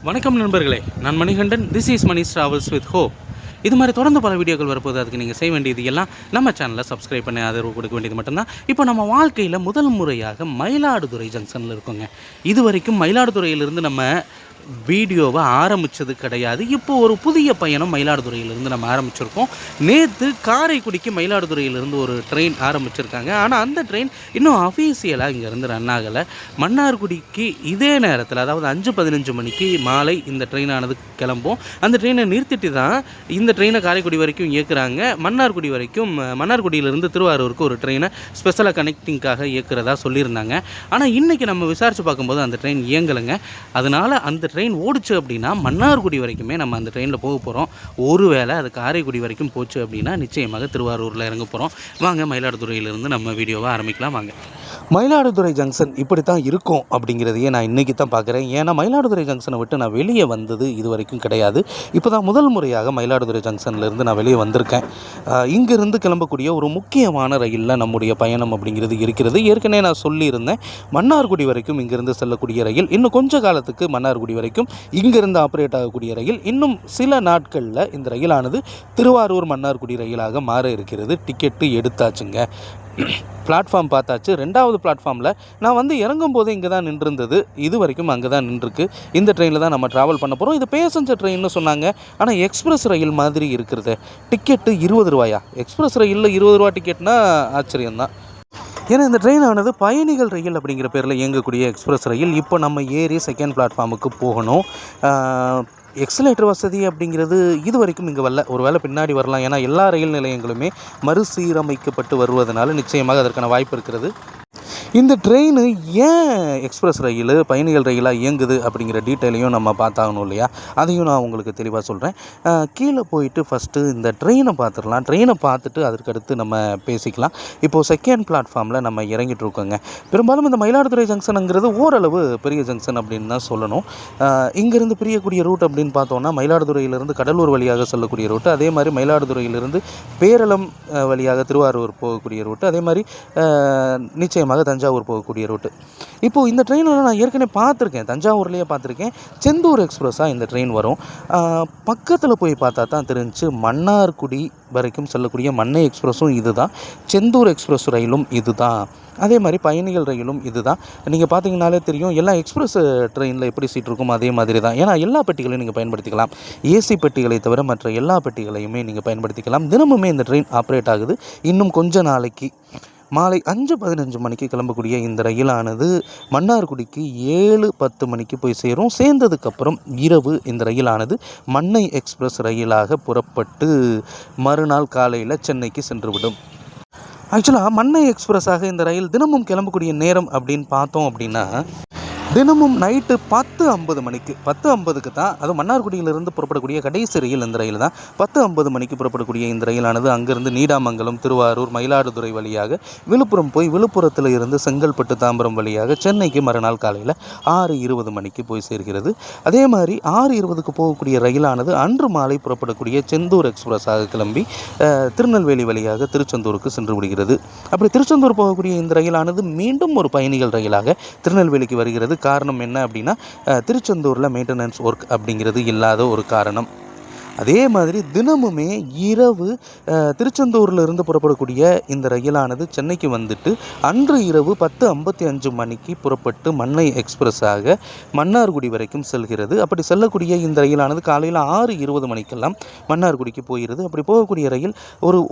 வணக்கம் நண்பர்களே, நான் Manikandan. This is Mani travels with hope. இது மாதிரி தொடர்ந்து பல வீடியோக்கள் வரப்போது. அதுக்கு நீங்கள் செய்ய வேண்டியது எல்லாம் நம்ம சேனலை சப்ஸ்கிரைப் பண்ணி ஆதரவு கொடுக்க வேண்டியது மட்டும்தான். இப்போ நம்ம வாழ்க்கையில் முதல் முறையாக மயிலாடுதுறை ஜங்ஷனில் இருக்கோங்க. இது வரைக்கும் மயிலாடுதுறையிலிருந்து நம்ம வீடியோவை ஆரம்பித்தது கிடையாது. இப்போ ஒரு புதிய பயணம் மயிலாடுதுறையிலிருந்து நம்ம ஆரம்பிச்சிருக்கோம். நேற்று காரைக்குடிக்கு மயிலாடுதுறையிலிருந்து ஒரு ட்ரெயின் ஆரம்பிச்சிருக்காங்க. ஆனால் அந்த ட்ரெயின் இன்னும் அஃபீஷியலாக இங்கேருந்து ரன் ஆகலை. மன்னார்குடிக்கு இதே நேரத்தில், அதாவது 5:15 மணிக்கு மாலை இந்த ட்ரெயினானது கிளம்பும். அந்த ட்ரெயினை நிறுத்திட்டு தான் இந்த ட்ரெயினை காரைக்குடி வரைக்கும் இயக்குறாங்க. மன்னார்குடியிலிருந்து திருவாரூருக்கு ஒரு ட்ரெயினை ஸ்பெஷலாக கனெக்டிங்காக இயக்குறதா சொல்லியிருந்தாங்க. ஆனால் இன்றைக்கி நம்ம விசாரித்து பார்க்கும்போது அந்த ட்ரெயின் இயங்கலைங்க. அதனால் அந்த ட்ரெயின் ஓடிச்சு அப்படின்னா மன்னார்குடி வரைக்குமே நம்ம அந்த ட்ரெயினில் போக போகிறோம். ஒருவேளை அது காரைக்குடி வரைக்கும் போச்சு அப்படின்னா நிச்சயமாக திருவாரூரில் இறங்க போகிறோம். வாங்க மயிலாடுதுறையிலிருந்து நம்ம வீடியோவை ஆரம்பிக்கலாம். வாங்க. மயிலாடுதுறை ஜங்ஷன் இப்படி தான் இருக்கும் அப்படிங்கிறதையே நான் இன்றைக்கி தான் பார்க்குறேன். ஏன்னா மயிலாடுதுறை ஜங்ஷனை விட்டு நான் வெளியே வந்தது இது வரைக்கும் கிடையாது. இப்போ தான் முதல் முறையாக மயிலாடுதுறை ஜங்ஷன்லேருந்து நான் வெளியே வந்திருக்கேன். இங்கேருந்து கிளம்பக்கூடிய ஒரு முக்கியமான ரயிலில் நம்முடைய பயணம் அப்படிங்கிறது இருக்கிறது. ஏற்கனவே நான் சொல்லியிருந்தேன், மன்னார்குடி வரைக்கும் இங்கேருந்து செல்லக்கூடிய ரயில், இன்னும் கொஞ்ச காலத்துக்கு மன்னார்குடி வரைக்கும் இங்கேருந்து ஆப்ரேட் ஆகக்கூடிய ரயில், இன்னும் சில நாட்களில் இந்த ரயிலானது திருவாரூர் மன்னார்குடி ரயிலாக மாற இருக்கிறது. டிக்கெட்டு எடுத்தாச்சுங்க. பிளாட்ஃபார்ம் பார்த்தாச்சு. 2வது பிளாட்ஃபார்மில் நான் வந்து இறங்கும் போது இங்கே தான் நின்றுருந்தது. இது வரைக்கும் அங்கே தான் நின்றுருக்கு. இந்த ட்ரெயினில் தான் நம்ம ட்ராவல் பண்ண போகிறோம். இது பேசஞ்சர் ட்ரெயின்னு சொன்னாங்க. ஆனால் எக்ஸ்பிரஸ் ரயில் மாதிரி இருக்கிறது. டிக்கெட்டு 20 ரூபாயா? எக்ஸ்பிரஸ் ரயிலில் 20 ரூபா டிக்கெட்னா ஆச்சரியம்தான். ஏன்னா இந்த ட்ரெயினானது பயணிகள் ரயில் அப்படிங்கிற பேரில் இயங்கக்கூடிய எக்ஸ்பிரஸ் ரயில். இப்போ நம்ம ஏறி செகண்ட் பிளாட்ஃபார்முக்கு போகணும். எக்ஸலேட்டர் வசதி அப்படிங்கிறது இது வரைக்கும் இங்கே வரல. ஒரு வேளை பின்னாடி வரலாம். ஏன்னா எல்லா ரயில் நிலையங்களுமே மறுசீரமைக்கப்பட்டு வருவதனால நிச்சயமாக அதற்கான வாய்ப்பு இருக்கிறது. இந்த ட்ரெயின் ஏன் எக்ஸ்பிரஸ் ரயில் பயணிகள் ரயிலாக இயங்குது அப்படிங்கிற டீட்டெயிலையும் நம்ம பார்த்தாகணும் இல்லையா? அதையும் நான் உங்களுக்கு தெளிவாக சொல்கிறேன். கீழே போயிட்டு ஃபஸ்ட்டு இந்த ட்ரெயினை பார்த்துடலாம். ட்ரெயினை பார்த்துட்டு அதற்கடுத்து நம்ம பேசிக்கலாம். இப்போது செகண்ட் பிளாட்ஃபார்மில் நம்ம இறங்கிட்டு இருக்கோங்க. பெரும்பாலும் இந்த மயிலாடுதுறை ஜங்ஷனுங்கிறது ஓரளவு பெரிய ஜங்ஷன் அப்படின்னு தான் சொல்லணும். இங்கேருந்து பிரியக்கூடிய ரூட் அப்படின்னு பார்த்தோன்னா மயிலாடுதுறையிலிருந்து கடலூர் வழியாக செல்லக்கூடிய ரூட்டு, அதே மாதிரி மயிலாடுதுறையிலிருந்து பேரளம் வழியாக திருவாரூர் போகக்கூடிய ரூட்டு, அதே மாதிரி நிச்சயமாக தஞ்சாவூர் போகக்கூடிய ரூட்டு. இப்போது இந்த ட்ரெயினில் நான் ஏற்கனவே பார்த்துருக்கேன், தஞ்சாவூர்லேயே பார்த்துருக்கேன். செந்தூர் எக்ஸ்பிரஸாக இந்த ட்ரெயின் வரும். பக்கத்தில் போய் பார்த்தா தான் தெரிஞ்சு மன்னார்குடி வரைக்கும் செல்லக்கூடிய மன்னை எக்ஸ்பிரஸும் இது தான், செந்தூர் எக்ஸ்பிரஸ் ரயிலும் இது தான், அதே மாதிரி பயணிகள் ரயிலும் இது தான். நீங்கள் பார்த்தீங்கன்னாலே தெரியும், எல்லா எக்ஸ்பிரஸ் ட்ரெயினில் எப்படி சீட் இருக்கும் அதே மாதிரி தான். ஏன்னா எல்லா பெட்டிகளையும் நீங்கள் பயன்படுத்திக்கலாம். ஏசி பெட்டிகளை தவிர மற்ற எல்லா பெட்டிகளையுமே நீங்கள் பயன்படுத்திக்கலாம். தினமுமே இந்த ட்ரெயின் ஆப்ரேட் ஆகுது. இன்னும் கொஞ்ச நாளைக்கு மாலை 5:15 மணிக்கு கிளம்பக்கூடிய இந்த ரயிலானது மன்னார்குடிக்கு 7:10 மணிக்கு போய் சேரும். சேர்ந்ததுக்கப்புறம் இரவு இந்த ரயிலானது மன்னை எக்ஸ்பிரஸ் ரயிலாக புறப்பட்டு மறுநாள் காலையில் சென்னைக்கு சென்றுவிடும். ஆக்சுவலாக மன்னை எக்ஸ்பிரஸாக இந்த ரயில் தினமும் கிளம்பக்கூடிய நேரம் அப்படின்னு பார்த்தோம் அப்படின்னா தினமும் நைட்டு 10:50 மணிக்கு 10:50க்கு தான், அது மன்னார்குடியிலிருந்து புறப்படக்கூடிய கடைசி ரயில் இந்த ரயில் தான். 10:50 மணிக்கு புறப்படக்கூடிய இந்த ரயிலானது அங்கேருந்து நீடாமங்கலம், திருவாரூர், மயிலாடுதுறை வழியாக விழுப்புரம் போய் விழுப்புரத்தில் இருந்து செங்கல்பட்டு, தாம்பரம் வழியாக சென்னைக்கு மறுநாள் காலையில் 6:20 மணிக்கு போய் சேர்கிறது. அதே மாதிரி 6:20க்கு போகக்கூடிய ரயிலானது அன்று மாலை புறப்படக்கூடிய செந்தூர் எக்ஸ்பிரஸாக கிளம்பி திருநெல்வேலி வழியாக திருச்செந்தூருக்கு சென்று விடுகிறது. அப்படி திருச்செந்தூர் போகக்கூடிய இந்த ரயிலானது மீண்டும் ஒரு பயணிகள் ரயிலாக திருநெல்வேலிக்கு வருகிறது. காரணம் என்ன அப்படின்னா, திருச்செந்தூரில் மெயின்டெனன்ஸ் ஒர்க் அப்படிங்கிறது இல்லாத ஒரு காரணம். அதே மாதிரி தினமுமே இரவு திருச்செந்தூரிலிருந்து புறப்படக்கூடிய இந்த ரயிலானது சென்னைக்கு வந்துட்டு அன்று இரவு 10:55 மணிக்கு புறப்பட்டு மன்னை எக்ஸ்பிரஸாக மன்னார்குடி வரைக்கும் செல்கிறது. அப்படி செல்லக்கூடிய இந்த ரயிலானது காலையில் 6:20 மணிக்கெல்லாம் மன்னார்குடிக்கு போகிறது. அப்படி போகக்கூடிய ரயில்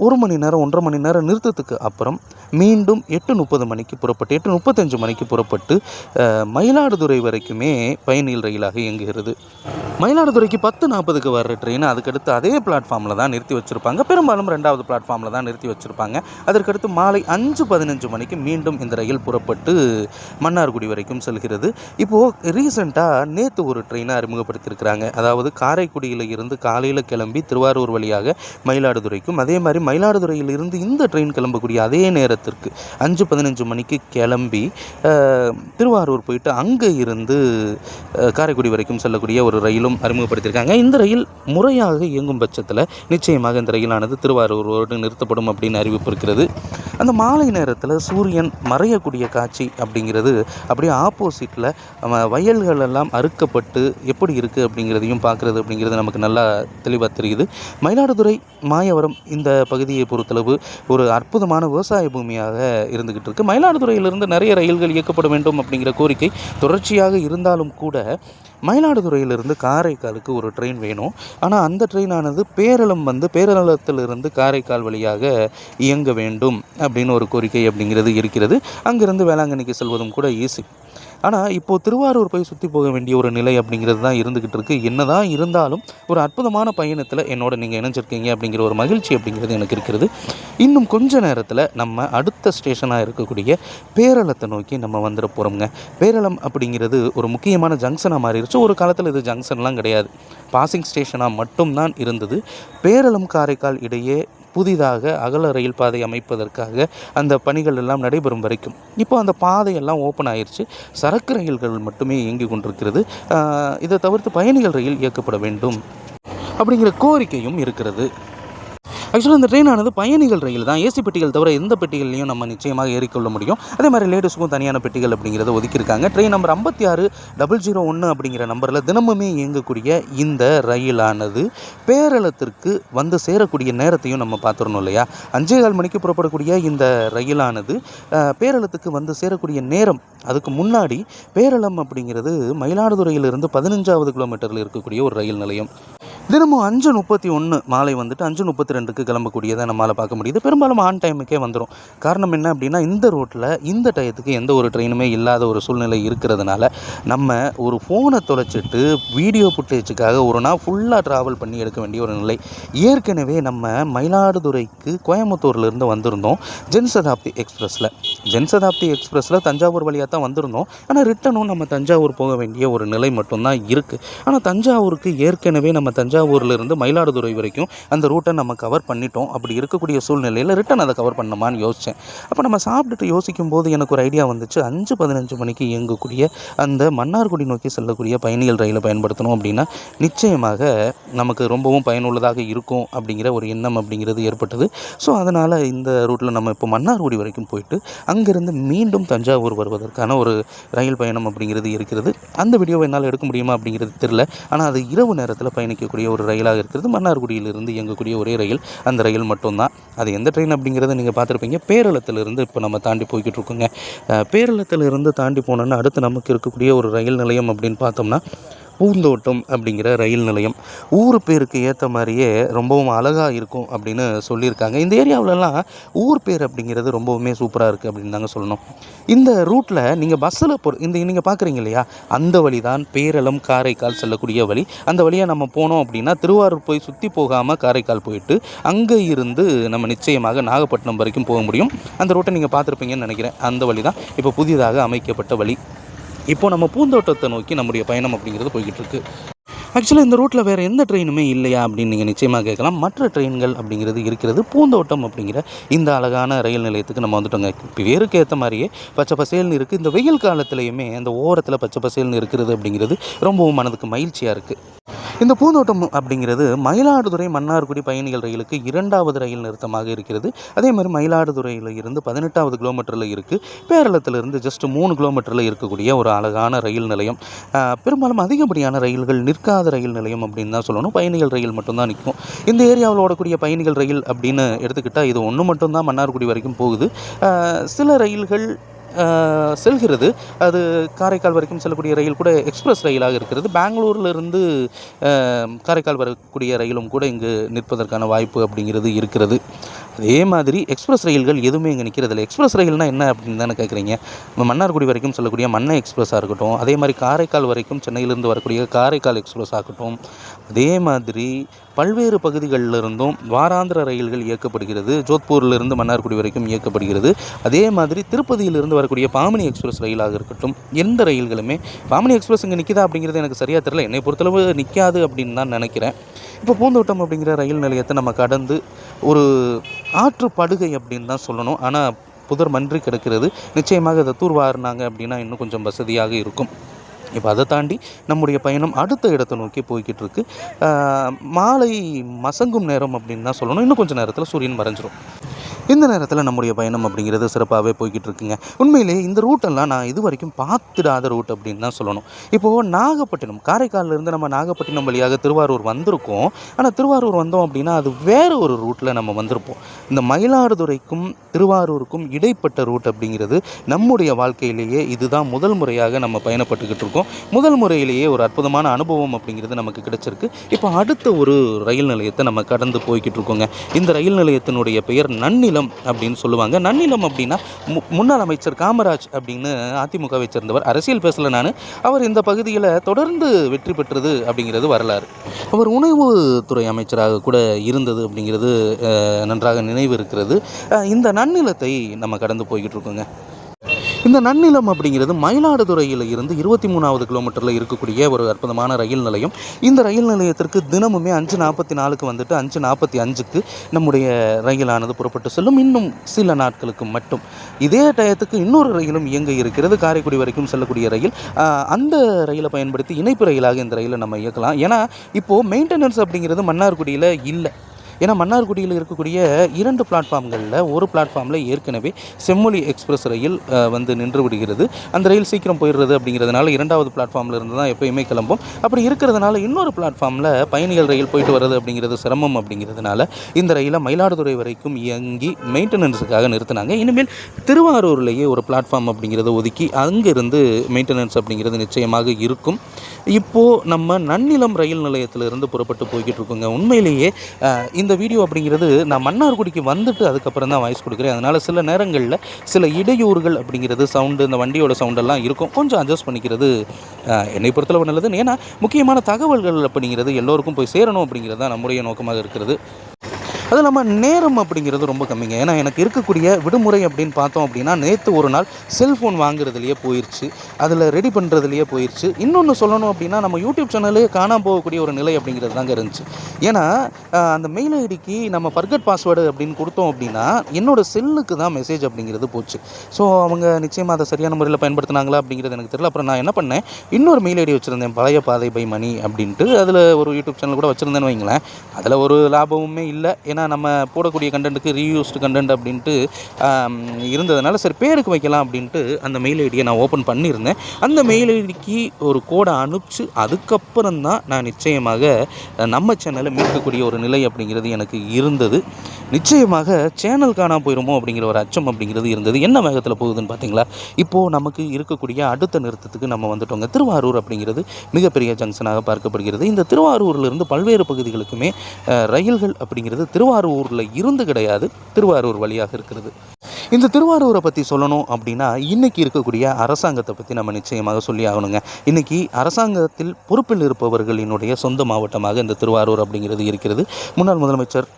ஒரு மணி நேரம் 1.5 மணி நேரம் நிறுத்தத்துக்கு அப்புறம் மீண்டும் 8:30 மணிக்கு புறப்பட்டு 8:35 மணிக்கு புறப்பட்டு மயிலாடுதுறை வரைக்குமே பயணிகள் ரயிலாக இயங்குகிறது. மயிலாடுதுறைக்கு 10:40க்கு வர்ற ட்ரெயின் அதுக்கடுத்து அதே பிளாட்ஃபார்மில் தான் நிறுத்தி வச்சுருப்பாங்க. பெரும்பாலும் 2வது பிளாட்ஃபார்மில் தான் நிறுத்தி வச்சுருப்பாங்க. அதற்கடுத்து மாலை 5:15 மணிக்கு மீண்டும் இந்த ரயில் புறப்பட்டு மன்னார்குடி வரைக்கும் செல்கிறது. இப்போது ரீசெண்டாக நேற்று ஒரு ட்ரெயினை அறிமுகப்படுத்தியிருக்கிறாங்க. அதாவது காரைக்குடியில் இருந்து காலையில் கிளம்பி திருவாரூர் வழியாக மயிலாடுதுறைக்கும், அதே மாதிரி மயிலாடுதுறையிலிருந்து இந்த ட்ரெயின் கிளம்பக்கூடிய அதே நேரத்திற்கு 5:15 மணிக்கு கிளம்பி திருவாரூர் போயிட்டு அங்கே இருந்து காரைக்குடி வரைக்கும் செல்லக்கூடிய ஒரு ரயிலும் அறிமுகப்படுத்தியிருக்காங்க. இந்த ரயில் முறையாக இயங்கும் பட்சத்தில் நிச்சயமாக இந்த ரயிலானது திருவாரூரோடு நிறுத்தப்படும் அப்படின்னு அறிவிப்பு இருக்கிறது. அந்த மாலை நேரத்தில் சூரியன் மறையக்கூடிய காட்சி அப்படிங்கிறது அப்படியே ஆப்போசிட்டில் வயல்கள் எல்லாம் அறுக்கப்பட்டு எப்படி இருக்குது அப்படிங்கிறதையும் பார்க்குறது அப்படிங்கிறது நமக்கு நல்லா தெளிவாக தெரியுது. மயிலாடுதுறை மாயவரம் இந்த பகுதியை பொறுத்தளவு ஒரு அற்புதமான விவசாய பூமியாக இருந்துக்கிட்டு இருக்குது. மயிலாடுதுறையிலிருந்து நிறைய ரயில்கள் இயக்கப்பட வேண்டும் அப்படிங்கிற கோரிக்கை தொடர்ச்சியாக இருந்தாலும் கூட மயிலாடுதுறையிலிருந்து காரைக்காலுக்கு ஒரு ட்ரெயின் வேணும். ஆனால் அந்த ட்ரெயினானது பேரளத்திலிருந்து காரைக்கால் வழியாக இயங்க வேண்டும் அப்படின்னு ஒரு கோரிக்கை அப்படிங்கிறது இருக்கிறது. அங்கிருந்து வேளாங்கண்ணிக்கு செல்வதும் கூட ஈஸி. ஆனால் இப்போது திருவாரூர் போய் சுற்றி போக வேண்டிய ஒரு நிலை அப்படிங்கிறது தான் இருந்துக்கிட்டு இருக்குது. என்ன தான் இருந்தாலும் ஒரு அற்புதமான பயணத்தில் என்னோட நீங்கள் இணைஞ்சிருக்கீங்க அப்படிங்கிற ஒரு மகிழ்ச்சி அப்படிங்கிறது எனக்கு இருக்கிறது. இன்னும் கொஞ்ச நேரத்தில் நம்ம அடுத்த ஸ்டேஷனாக இருக்கக்கூடிய பேரளத்தை நோக்கி நம்ம வந்துட போகிறோம்ங்க. பேரளம் அப்படிங்கிறது ஒரு முக்கியமான ஜங்ஷனாக மாறிடுச்சு. ஒரு காலத்தில் இது ஜங்ஷன்லாம் கிடையாது, பாசிங் ஸ்டேஷனாக மட்டும்தான் இருந்தது. பேரளம் காரைக்கால் இடையே புதிதாக அகல ரயில் பாதை அமைப்பதற்காக அந்த பணிகள் எல்லாம் நடைபெறும் வரைக்கும் இப்போ அந்த பாதையெல்லாம் ஓப்பன் ஆயிடுச்சு. சரக்கு ரயில்கள் மட்டுமே இயங்கி கொண்டிருக்கிறது. இதை தவிர்த்து பயணிகள் ரயில் இயக்கப்பட வேண்டும் அப்படிங்கிற கோரிக்கையும் இருக்கிறது. ஆக்சுவலாக இந்த ட்ரெயினானது பயணிகள் ரயில் தான். ஏசி பெட்டிகள் தவிர எந்த பெட்டிகள்லையும் நம்ம நிச்சயமாக ஏறிக்கொள்ள முடியும். அதே மாதிரி லேடிஸுக்கும் தனியான பெட்டிகள் அப்படிங்கிறத ஒதுக்கியிருக்காங்க. ட்ரெயின் நம்பர் 56001 அப்படிங்கிற நம்பரில் தினமுமே இயங்கக்கூடிய இந்த ரயிலானது பேரளத்திற்கு வந்து சேரக்கூடிய நேரத்தையும் நம்ம பார்த்துடணும் இல்லையா. 5:15 மணிக்கு புறப்படக்கூடிய இந்த ரயிலானது பேரளத்துக்கு வந்து சேரக்கூடிய நேரம் அதுக்கு முன்னாடி பேரளம் அப்படிங்கிறது மயிலாடுதுறையிலிருந்து 15வது கிலோமீட்டரில் இருக்கக்கூடிய ஒரு ரயில் நிலையம். தினமும் 5:31 மாலை வந்துட்டு 5:32க்கு கிளம்பக்கூடியதை நம்மளால் பார்க்க முடியுது. பெரும்பாலும் ஆன் டைமுக்கே வந்துடும். காரணம் என்ன அப்படின்னா இந்த ரோட்டில் இந்த டயத்துக்கு எந்த ஒரு ட்ரெயினுமே இல்லாத ஒரு சூழ்நிலை இருக்கிறதுனால நம்ம ஒரு ஃபோனை தொலைச்சிட்டு வீடியோ ஃபுட்டேஜுக்காக ஒரு நாள் ஃபுல்லாக ட்ராவல் பண்ணி எடுக்க வேண்டிய ஒரு நிலை. ஏற்கனவே நம்ம மயிலாடுதுறைக்கு கோயம்புத்தூர்லேருந்து வந்திருந்தோம் ஜன்சதாப்தி எக்ஸ்பிரஸில் தஞ்சாவூர் வழியாக தான் வந்திருந்தோம். ஆனால் ரிட்டனும் நம்ம தஞ்சாவூர் போக வேண்டிய ஒரு நிலை மட்டும்தான் இருக்குது. ஆனால் தஞ்சாவூருக்கு ஏற்கனவே நம்ம தஞ்சாவூர்லேருந்து மயிலாடுதுறை வரைக்கும் அந்த ரூட்டை நம்ம கவர் பண்ணிட்டோம். அப்படி இருக்கக்கூடிய சூழ்நிலையில் ரிட்டன் அதை கவர் பண்ணமான்னு யோசித்தேன். அப்போ நம்ம சாப்பிட்டுட்டு யோசிக்கும் போது எனக்கு ஒரு ஐடியா வந்துச்சு. 5:15 மணிக்கு இயங்கக்கூடிய அந்த மன்னார்குடி நோக்கி செல்லக்கூடிய பயணிகள் ரயிலை பயன்படுத்தணும் அப்படின்னா நிச்சயமாக நமக்கு ரொம்பவும் பயனுள்ளதாக இருக்கும் அப்படிங்கிற ஒரு எண்ணம் அப்படிங்கிறது ஏற்பட்டது. ஸோ அதனால் இந்த ரூட்டில் நம்ம இப்போ மன்னார்குடி வரைக்கும் போயிட்டு அங்கேருந்து மீண்டும் தஞ்சாவூர் வருவதற்கான ஒரு ரயில் பயணம் அப்படிங்கிறது இருக்கிறது. அந்த வீடியோவை என்னால் எடுக்க முடியுமா அப்படிங்கிறது தெரியல. ஆனால் அது இரவு நேரத்தில் பயணிக்கக்கூடிய ஒரு ரயிலாக இருக்கிறது. மன்னார்குடியிலிருந்து இயங்கக்கூடிய ஒரே ரயில் அந்த ரயில் மட்டும்தான். அது எந்த ட்ரெயின் அப்படிங்கிறத நீங்கள் பார்த்துருப்பீங்க. பேரளத்திலிருந்து இப்போ நம்ம தாண்டி போய்கிட்டு இருக்கோங்க. பேரளத்திலிருந்து தாண்டி போனோன்னா அடுத்து நமக்கு இருக்கக்கூடிய ஒரு ரயில் நிலையம் அப்படின்னு பார்த்தோம்னா பூந்தோட்டம் அப்படிங்கிற ரயில் நிலையம். ஊர் பேருக்கு ஏற்ற மாதிரியே ரொம்பவும் அழகாக இருக்கும் அப்படின்னு சொல்லியிருக்காங்க. இந்த ஏரியாவிலலாம் ஊர் பேர் அப்படிங்கிறது ரொம்பவுமே சூப்பராக இருக்குது அப்படின்னு தாங்க சொல்லணும். இந்த ரூட்டில் நீங்கள் பஸ்ஸில் நீங்கள் பார்க்குறீங்க இல்லையா, அந்த வழி தான் பேரளம் காரைக்கால் செல்லக்கூடிய வழி. அந்த வழியாக நம்ம போனோம் அப்படின்னா திருவாரூர் போய் சுற்றி போகாமல் காரைக்கால் போயிட்டு அங்கே இருந்து நம்ம நிச்சயமாக நாகப்பட்டினம் வரைக்கும் போக முடியும். அந்த ரூட்டை நீங்கள் பார்த்துருப்பீங்கன்னு நினைக்கிறேன். அந்த வழி தான் இப்போ புதிதாக அமைக்கப்பட்ட வழி. இப்போது நம்ம பூந்தோட்டத்தை நோக்கி நம்முடைய பயணம் அப்படிங்கிறது போய்கிட்டு இருக்குது. ஆக்சுவலாக இந்த ரூட்டில் வேறு எந்த ட்ரெயினுமே இல்லையா அப்படின்னு நீங்கள் நிச்சயமாக கேட்கலாம். மற்ற ட்ரெயின்கள் அப்படிங்கிறது இருக்கிறது. பூந்தோட்டம் அப்படிங்கிற இந்த அழகான ரயில் நிலையத்துக்கு நம்ம வந்துட்டோங்க. பேருக்கு ஏற்ற மாதிரியே பச்சை பசேல்னு இருக்குது. இந்த வெயில் காலத்துலேயுமே அந்த ஓரத்தில் பச்சை பசேல்னு இருக்கிறது அப்படிங்கிறது ரொம்பவும் மனதுக்கு மகிழ்ச்சியாக இருக்குது. இந்த பூந்தோட்டம் அப்படிங்கிறது மயிலாடுதுறை மன்னார்குடி பயணிகள் ரயிலுக்கு 2வது ரயில் நிறுத்தமாக இருக்கிறது. அதே மாதிரி மயிலாடுதுறையில் இருந்து 18வது கிலோமீட்டரில் இருக்குது. பேரளத்திலிருந்து ஜஸ்ட் 3 கிலோமீட்டரில் இருக்கக்கூடிய ஒரு அழகான ரயில் நிலையம். பெரும்பாலும் அதிகப்படியான ரயில்கள் நிற்காத ரயில் நிலையம் அப்படின்னு தான் சொல்லணும். பயணிகள் ரயில் மட்டும்தான் நிற்கும். இந்த ஏரியாவில் ஓடக்கூடிய பயணிகள் ரயில் அப்படின்னு எடுத்துக்கிட்டால் இது ஒன்று மட்டும்தான் மன்னார்குடி வரைக்கும் போகுது. சில ரயில்கள் செல்கிறது. அது காரைக்கால் வரைக்கும் செல்லக்கூடிய ரயில் கூட எக்ஸ்பிரஸ் ரயிலாக இருக்கிறது. பெங்களூர்லேருந்து காரைக்கால் வரக்கூடிய ரயிலும் கூட இங்கு நிற்பதற்கான வாய்ப்பு அப்படிங்கிறது இருக்கிறது. அதே மாதிரி எக்ஸ்பிரஸ் ரயில்கள் எதுவுமே இங்கே நிற்கிறதில்ல. எக்ஸ்பிரஸ் ரயில்னால் என்ன அப்படின்னு தானே கேட்குறீங்க. மன்னார்குடி வரைக்கும் செல்லக்கூடிய மன்னை எக்ஸ்பிரஸாக இருக்கட்டும், அதே மாதிரி காரைக்கால் வரைக்கும் சென்னையிலேருந்து வரக்கூடிய காரைக்கால் எக்ஸ்பிரஸ் ஆகட்டும், அதே மாதிரி பல்வேறு பகுதிகளிலிருந்தும் வாராந்திர ரயில்கள் இயக்கப்படுகிறது. ஜோத்பூரிலிருந்து மன்னார்குடி வரைக்கும் இயக்கப்படுகிறது. அதே மாதிரி திருப்பதியிலிருந்து வரக்கூடிய பாமினி எக்ஸ்பிரஸ் ரயிலாக இருக்கட்டும், எந்த ரயில்களுமே பாமினி எக்ஸ்பிரஸ் இங்கே நிற்கிதா அப்படிங்கிறது எனக்கு சரியாக தெரியல. என்னை பொறுத்தளவு நிற்காது அப்படின்னு தான் நினைக்கிறேன். இப்போ பூந்தோட்டம் அப்படிங்கிற ரயில் நிலையத்தை நம்ம கடந்து ஒரு ஆற்று படுகை அப்படின்னு தான் சொல்லணும். ஆனால் புதர் மன்றி கிடக்கிறது. நிச்சயமாக அதை தூர்வாரினாங்க அப்படின்னா இன்னும் கொஞ்சம் வசதியாக இருக்கும். இப்போ அதை தாண்டி நம்முடைய பயணம் அடுத்த இடத்தை நோக்கி போய்கிட்டு இருக்கு. மாலை மசங்கும் நேரம் அப்படின்னு தான் சொல்லணும். இன்னும் கொஞ்சம் நேரத்தில் சூரியன் மறைஞ்சிரும். இந்த நேரத்தில் நம்முடைய பயணம் அப்படிங்கிறது சிறப்பாகவே போய்கிட்டு இருக்குங்க. உண்மையிலேயே இந்த ரூட்டெல்லாம் நான் இது வரைக்கும் பார்த்துடாத ரூட் அப்படின்னு தான் சொல்லணும். இப்போது நாகப்பட்டினம், காரைக்காலிலேருந்து நம்ம நாகப்பட்டினம் வழியாக திருவாரூர் வந்திருக்கோம். ஆனால் திருவாரூர் வந்தோம் அப்படின்னா அது வேறு ஒரு ரூட்டில் நம்ம வந்திருப்போம். இந்த மயிலாடுதுறைக்கும் திருவாரூருக்கும் இடைப்பட்ட ரூட் அப்படிங்கிறது நம்முடைய வாழ்க்கையிலேயே இதுதான் முதல் முறையாக நம்ம பயணப்பட்டுக்கிட்டு இருக்கோம். முதல் முறையிலேயே ஒரு அற்புதமான அனுபவம் அப்படிங்கிறது நமக்கு கிடைச்சிருக்கு. இப்போ அடுத்த ஒரு ரயில் நிலையத்தை நம்ம கடந்து போய்கிட்டு இருக்கோங்க. இந்த ரயில் நிலையத்தினுடைய பெயர் நன்னிலம் அப்படின்னு சொல்லுவாங்க. நன்னிலம் அப்படின்னா முன்னாள் அமைச்சர் காமராஜ் அப்படின்னு அதிமுகவை சேர்ந்தவர். அரசியல் பேசல நான். அவர் இந்த பகுதியில் தொடர்ந்து வெற்றி பெற்றது அப்படிங்கிறது வரலாறு. அவர் உணவுத்துறை அமைச்சராக கூட இருந்தது அப்படிங்கிறது நன்றாக நினைவு இருக்கிறது. இந்த நன்னிலத்தை நம்ம கடந்து போய்கிட்டு இருக்கோங்க. இந்த நன்னிலம் அப்படிங்கிறது மயிலாடுதுறையில் இருந்து 23வது கிலோமீட்டரில் இருக்கக்கூடிய ஒரு அற்புதமான ரயில் நிலையம். இந்த ரயில் நிலையத்திற்கு தினமுமே 5:44 வந்துட்டு 5:45 நம்முடைய ரயிலானது புறப்பட்டு செல்லும். இன்னும் சில நாட்களுக்கு மட்டும் இதே டயத்துக்கு இன்னொரு ரயிலும் இயங்க இருக்கிறது. காரைக்குடி வரைக்கும் செல்லக்கூடிய ரயில். அந்த ரயிலை பயன்படுத்தி இணைப்பு ரயிலாக இந்த ரயிலை நம்ம இயக்கலாம். ஏன்னா இப்போது மெயின்டெனன்ஸ் அப்படிங்கிறது மன்னார்குடியில் இல்லை. ஏன்னா மன்னார்குடியில் இருக்கக்கூடிய 2 பிளாட்ஃபார்ம்களில் ஒரு பிளாட்ஃபார்மில் ஏற்கனவே செம்மொழி எக்ஸ்பிரஸ் ரயில் வந்து நின்று விடுகிறது. அந்த ரயில் சீக்கிரம் போயிடுறது அப்படிங்கிறதுனால 2வது பிளாட்ஃபார்மில் இருந்து தான் எப்போயுமே கிளம்பும். அப்படி இருக்கிறதுனால இன்னொரு பிளாட்ஃபார்மில் பயணிகள் ரயில் போயிட்டு வர்றது அப்படிங்கிறது சிரமம் அப்படிங்கிறதுனால இந்த ரயிலை மயிலாடுதுறை வரைக்கும் இயங்கி மெயின்டெனன்ஸுக்காக நிறுத்தினாங்க. இனிமேல் திருவாரூர்லேயே ஒரு பிளாட்ஃபார்ம் அப்படிங்கிறத ஒதுக்கி அங்கேருந்து மெயின்டெனன்ஸ் அப்படிங்கிறது நிச்சயமாக இருக்கும். இப்போது நம்ம நன்னிலம் ரயில் நிலையத்திலிருந்து புறப்பட்டு போய்கிட்டு இருக்கோங்க. உண்மையிலேயே இந்த வீடியோ அப்படிங்கிறது நான் மன்னார்குடிக்கு வந்துட்டு அதுக்கப்புறம் தான் வாய்ஸ் கொடுக்குறேன். அதனால் சில நேரங்களில் சில இடையூறுகள் அப்படிங்கிறது சவுண்டு, இந்த வண்டியோட சவுண்டெல்லாம் இருக்கும். கொஞ்சம் அட்ஜஸ்ட் பண்ணிக்கிறது என்னை பொறுத்தளவு நல்லது. ஏன்னா முக்கியமான தகவல்கள் அப்படிங்கிறது எல்லோருக்கும் போய் சேரணும் அப்படிங்கிறது தான் நம்முடைய நோக்கமாக இருக்கிறது. அது இல்லாமல் நேரம் அப்படிங்கிறது ரொம்ப கம்மிங்க. ஏன்னா எனக்கு இருக்கக்கூடிய விடுமுறை அப்படின்னு பார்த்தோம் அப்படின்னா நேற்று ஒரு நாள் செல்ஃபோன் வாங்குறதுலேயே போயிடுச்சு, அதில் ரெடி பண்ணுறதுலையே போயிடுச்சு. இன்னொன்று சொல்லணும் அப்படின்னா நம்ம யூடியூப் சேனலே காணாமல் போகக்கூடிய ஒரு நிலை அப்படிங்கிறது தாங்க இருந்துச்சு. ஏன்னா அந்த மெயில் ஐடிக்கு நம்ம ஃபர்கட் பாஸ்வேர்டு அப்படின்னு கொடுத்தோம் அப்படின்னா என்னோடய செல்லுக்கு தான் மெசேஜ் அப்படிங்கிறது போச்சு. ஸோ அவங்க நிச்சயமாக அதை சரியான முறையில் பயன்படுத்தினாங்களா அப்படிங்கிறது எனக்கு தெரியல. அப்புறம் நான் என்ன பண்ணேன், இன்னொரு மெயில் ஐடி வச்சுருந்தேன், பழைய பாதை பை மணி அப்படின்ட்டு. அதில் ஒரு யூடியூப் சேனல் கூட வச்சுருந்தேன்னு வைங்களேன். அதில் ஒரு லாபமுமே இல்லை. ஏன்னா நம்ம போடக்கூடிய கண்டென்ட்டுக்கு ரீயூஸ்டு கண்டென்ட் அப்படின்ட்டு இருந்ததுனால சரி பேருக்கு வைக்கலாம் அப்படின்ட்டு அந்த மெயில் ஐடியை நான் ஓப்பன் பண்ணியிருந்தேன். அந்த மெயில் ஐடிக்கு ஒரு கோடை அனுப்பிச்சு அதுக்கப்புறம் தான் நான் நிச்சயமாக நம்ம சேனலை மீட்கக்கூடிய ஒரு நிலை அப்படிங்கிறது எனக்கு இருந்தது. நிச்சயமாக சேனல் காணாமல் போயிடுமோ அப்படிங்கிற ஒரு அச்சம் அப்படிங்கிறது இருந்தது. என்ன வேகத்தில் போகுதுன்னு பார்த்தீங்களா? இப்போது நமக்கு இருக்கக்கூடிய அடுத்த நிறுத்தத்துக்கு நம்ம வந்துட்டோங்க. திருவாரூர் அப்படிங்கிறது மிகப்பெரிய ஜங்ஷனாக பார்க்கப்படுகிறது. இந்த திருவாரூரிலிருந்து பல்வேறு பகுதிகளுக்குமே ரயில்கள் அப்படிங்கிறது திருவாரூரில் இருந்து கிடையாது, திருவாரூர் வழியாக இருக்கிறது. இந்த திருவாரூரை பற்றி சொல்லணும் அப்படின்னா இன்றைக்கி இருக்கக்கூடிய அரசாங்கத்தை பற்றி நம்ம நிச்சயமாக சொல்லி ஆகணுங்க. இன்றைக்கி அரசாங்கத்தில் பொறுப்பில் இருப்பவர்களினுடைய சொந்த மாவட்டமாக இந்த திருவாரூர் அப்படிங்கிறது இருக்கிறது. முன்னாள் முதலமைச்சர்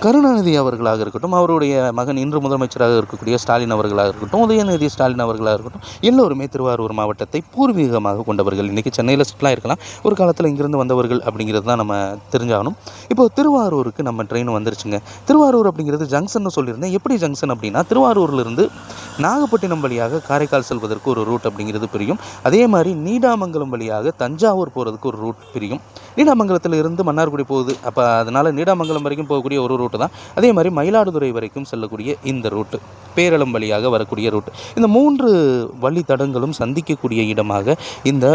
கருணாநிதி அவர்களாக இருக்கட்டும், அவருடைய மகன் இன்று முதலமைச்சராக இருக்கக்கூடிய ஸ்டாலின் அவர்களாக இருக்கட்டும், உதயநிதி ஸ்டாலின் அவர்களாக இருக்கட்டும், எல்லோருமே திருவாரூர் மாவட்டத்தை பூர்வீகமாக கொண்டவர்கள். இன்றைக்கி சென்னையில் செட்டிலாக இருக்கலாம், ஒரு காலத்தில் இங்கிருந்து வந்தவர்கள் அப்படிங்கிறது தான் நம்ம தெரிஞ்சாகணும். இப்போது திருவாரூருக்கு நம்ம ட்ரெயின் வந்துருச்சுங்க. திருவாரூர் அப்படிங்கிறது ஜங்ஷன் சொல்லியிருந்தேன். எப்படி ஜங்ஷன் அப்படின்னா திருவாரூர்லேருந்து நாகப்பட்டினம் வழியாக காரைக்கால் செல்வதற்கு ஒரு ரூட் அப்படிங்கிறது பிரியும். அதே மாதிரி நீடாமங்கலம் வழியாக தஞ்சாவூர் போகிறதுக்கு ஒரு ரூட் பிரியும். நீடாமங்கலத்தில் இருந்து மன்னார்குடி போகுது. அப்போ அதனால் நீடாமங்கலம் வரைக்கும் போகக்கூடிய ஒரு ரூட்டு தான். அதே மாதிரி மயிலாடுதுறை வரைக்கும் செல்லக்கூடிய இந்த ரூட்டு, பேரளம் வழியாக வரக்கூடிய ரூட்டு, இந்த 3 வழித்தடங்களும் சந்திக்கக்கூடிய இடமாக இந்த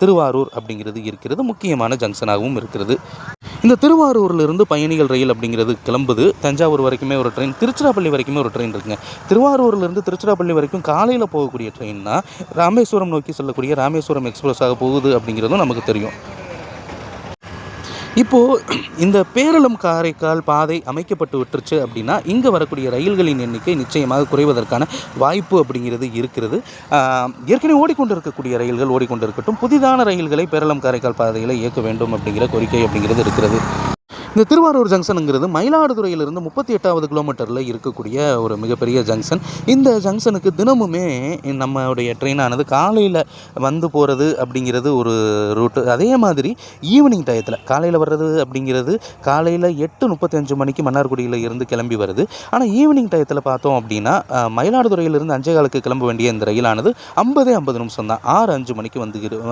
திருவாரூர் அப்படிங்கிறது இருக்கிறது. முக்கியமான ஜங்ஷனாகவும் இருக்கிறது. இந்த திருவாரூரிலிருந்து பயணிகள் ரயில் அப்படிங்கிறது கிளம்புது. தஞ்சாவூர் வரைக்குமே ஒரு ட்ரெயின், திருச்சிராப்பள்ளி வரைக்குமே ஒரு ட்ரெயின் இருக்குங்க. திருவாரூர்லேருந்து திருச்சிராப்பள்ளி வரைக்கும் காலையில் போகக்கூடிய ட்ரெயின் தான் ராமேஸ்வரம் நோக்கி செல்லக்கூடிய ராமேஸ்வரம் எக்ஸ்பிரஸாக போகுது அப்படிங்கிறதும் நமக்கு தெரியும். இப்போது இந்த பேரளம் காரைக்கால் பாதை அமைக்கப்பட்டு விட்டுருச்சு அப்படின்னா இங்கே வரக்கூடிய ரயில்களின் எண்ணிக்கை நிச்சயமாக குறைவதற்கான வாய்ப்பு அப்படிங்கிறது இருக்கிறது. ஏற்கனவே ஓடிக்கொண்டு இருக்கக்கூடிய ரயில்கள் ஓடிக்கொண்டு இருக்கட்டும், புதிதான ரயில்களை பேரளம் காரைக்கால் பாதையில் இயக்க வேண்டும் அப்படிங்கிற கோரிக்கை அப்படிங்கிறது இருக்கிறது. இந்த திருவாரூர் ஜங்ஷனுங்கிறது மயிலாடுதுறையிலிருந்து 38வது கிலோமீட்டரில் இருக்கக்கூடிய ஒரு மிகப்பெரிய ஜங்ஷன். இந்த ஜங்ஷனுக்கு தினமுமே நம்மளுடைய ட்ரெயினானது காலையில் வந்து போகிறது அப்படிங்கிறது ஒரு ரூட்டு. அதே மாதிரி ஈவினிங் டயத்தில் காலையில் வர்றது அப்படிங்கிறது காலையில் 8:35 மணிக்கு மன்னார்குடியில் இருந்து கிளம்பி வருது. ஆனால் ஈவினிங் டயத்தில் பார்த்தோம் அப்படின்னா மயிலாடுதுறையிலிருந்து 5:15 கிளம்ப வேண்டிய இந்த ரயிலானது 50 நிமிஷம் தான் 6:05 மணிக்கு